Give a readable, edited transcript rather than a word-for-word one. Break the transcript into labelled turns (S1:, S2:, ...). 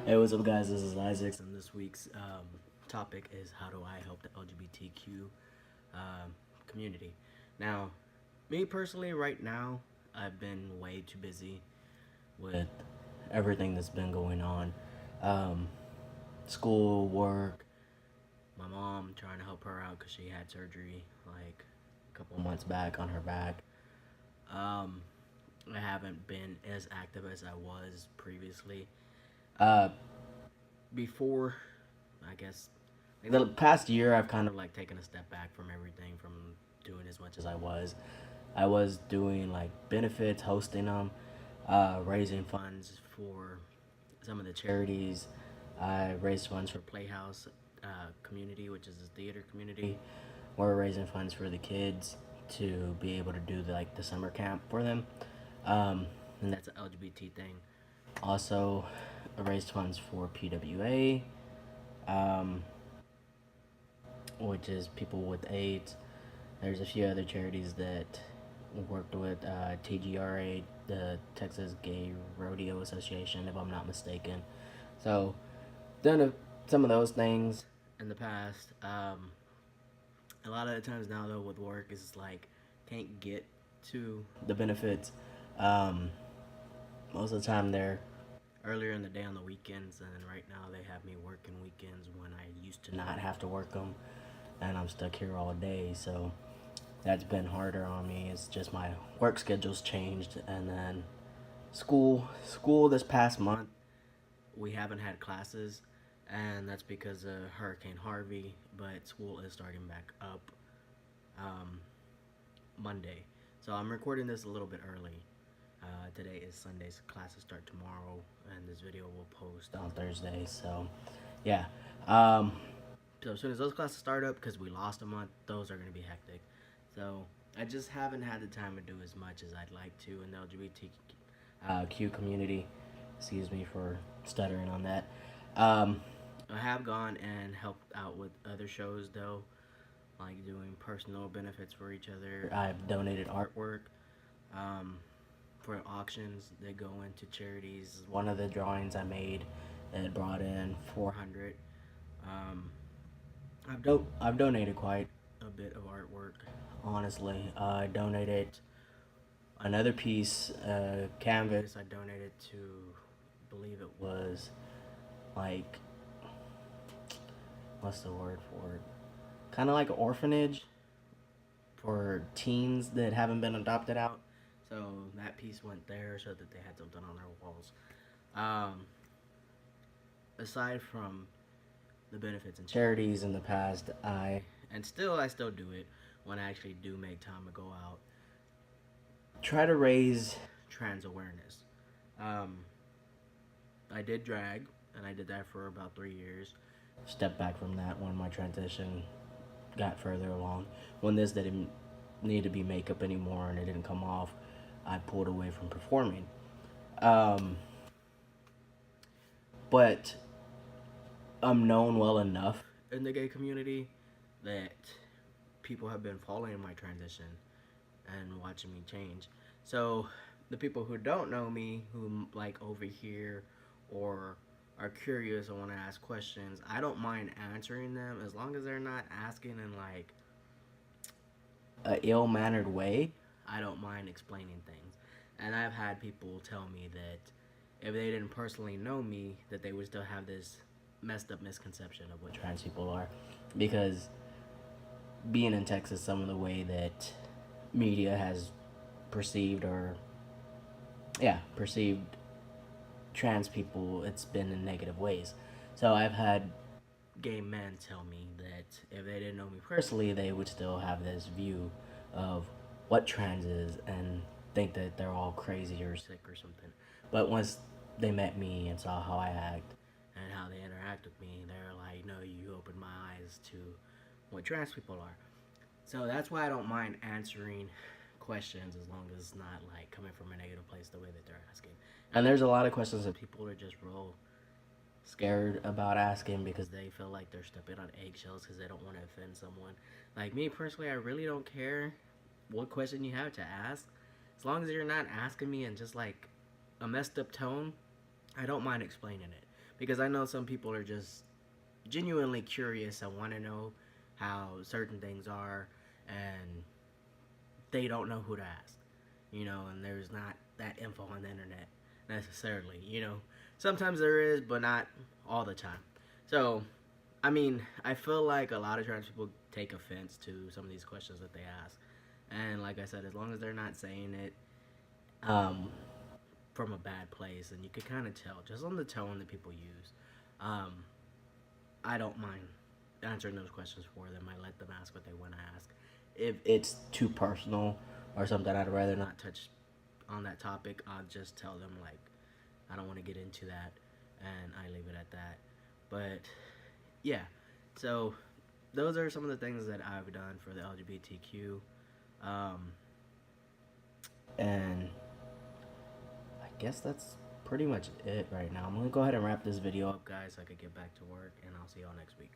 S1: Hey, what's up, guys? This is Izix, and this week's topic is how do I help the LGBTQ um, community. Now, me personally, right now, I've been way too busy with everything that's been going on, um, school, work, my mom trying to help her out because she had surgery like a couple months back on her back. Um, I haven't been as active as I was previously. Uh, Before, I guess, like the past year, I've kind of like taken a step back from everything, from doing as much as I was. I was doing like benefits, hosting them, raising funds for some of the charities. I raised funds for Playhouse Community, which is a theater community. We're raising funds for the kids to be able to do the summer camp for them, and that's an LGBT thing. Also, I raised funds for PWA, um, which is people with AIDS. There's a few other charities that worked with TGRA, the Texas Gay Rodeo Association, if I'm not mistaken. So, done some of those things in the past. A lot of the times now, though, with work, is like can't get to the benefits. Um, Most of the time, they're earlier in the day on the weekends, and right now they have me working weekends when I used to not have to work them, and I'm stuck here all day. So that's been harder on me. It's just my work schedule's changed, and then school this past month we haven't had classes, and that's because of Hurricane Harvey. But school is starting back up um, Monday, so I'm recording this a little bit early. Today is Sunday, so classes start tomorrow, and this video will post on Thursday. So, yeah. Um, so as soon as those classes start up, because we lost a month, those are going to be hectic. So I just haven't had the time to do as much as I'd like to in the LGBTQ community. Excuse me for stuttering on that. Um, I have gone and helped out with other shows though, like doing personal benefits for each other. I've donated artwork. Um, for auctions that go into charities. One of the drawings I made that brought in 400. Um, I've donated quite a bit of artwork. Honestly, I donated another piece, canvas. I donated to, I believe it was like, what's the word for it? Kind of like an orphanage for teens that haven't been adopted out. So that piece went there so that they had something on their walls. Um, Aside from the benefits and charities in the past, I still do it when I actually do make time to go out. Try to raise trans awareness. Um, I did drag, and I did that for about 3 years. Stepped back from that when my transition got further along. When this didn't need to be makeup anymore and it didn't come off, I pulled away from performing. Um, but I'm known well enough in the gay community that people have been following my transition and watching me change. So the people who don't know me, who like over here or are curious or want to ask questions, I don't mind answering them as long as they're not asking in like a ill-mannered way. I don't mind explaining things. And I've had people tell me that if they didn't personally know me, that they would still have this messed up misconception of what trans people are. Because being in Texas, some of the way that media has perceived or, yeah, perceived trans people, it's been in negative ways. So I've had gay men tell me that if they didn't know me personally, they would still have this view of what trans is and think that they're all crazy or sick or something. But once they met me and saw how I act and how they interact with me, they're like, no, you opened my eyes to what trans people are. So that's why I don't mind answering questions as long as it's not like coming from a negative place the way that they're asking. And there's a lot of questions that people are just real scared about asking because they feel like they're stepping on eggshells because they don't want to offend someone. Like me personally, I really don't care what question you have to ask. As long as you're not asking me in just like a messed up tone, I don't mind explaining it. because I know some people are just genuinely curious and want to know how certain things are, and they don't know who to ask, and there's not that info on the internet necessarily, Sometimes there is, but not all the time. So, I mean, I feel like a lot of trans people take offense to some of these questions that they ask. And like I said, as long as they're not saying it um, from a bad place, and you can kind of tell just on the tone that people use. Um, I don't mind answering those questions for them. I let them ask what they want to ask. If it's too personal or something I'd rather not touch on that topic, I'll just tell them, like, I don't want to get into that, and I leave it at that. But yeah, so those are some of the things that I've done for the LGBTQ. Um, and I guess that's pretty much it right now. I'm going to go ahead and wrap this video up, guys, so I could get back to work, and I'll see y'all next week.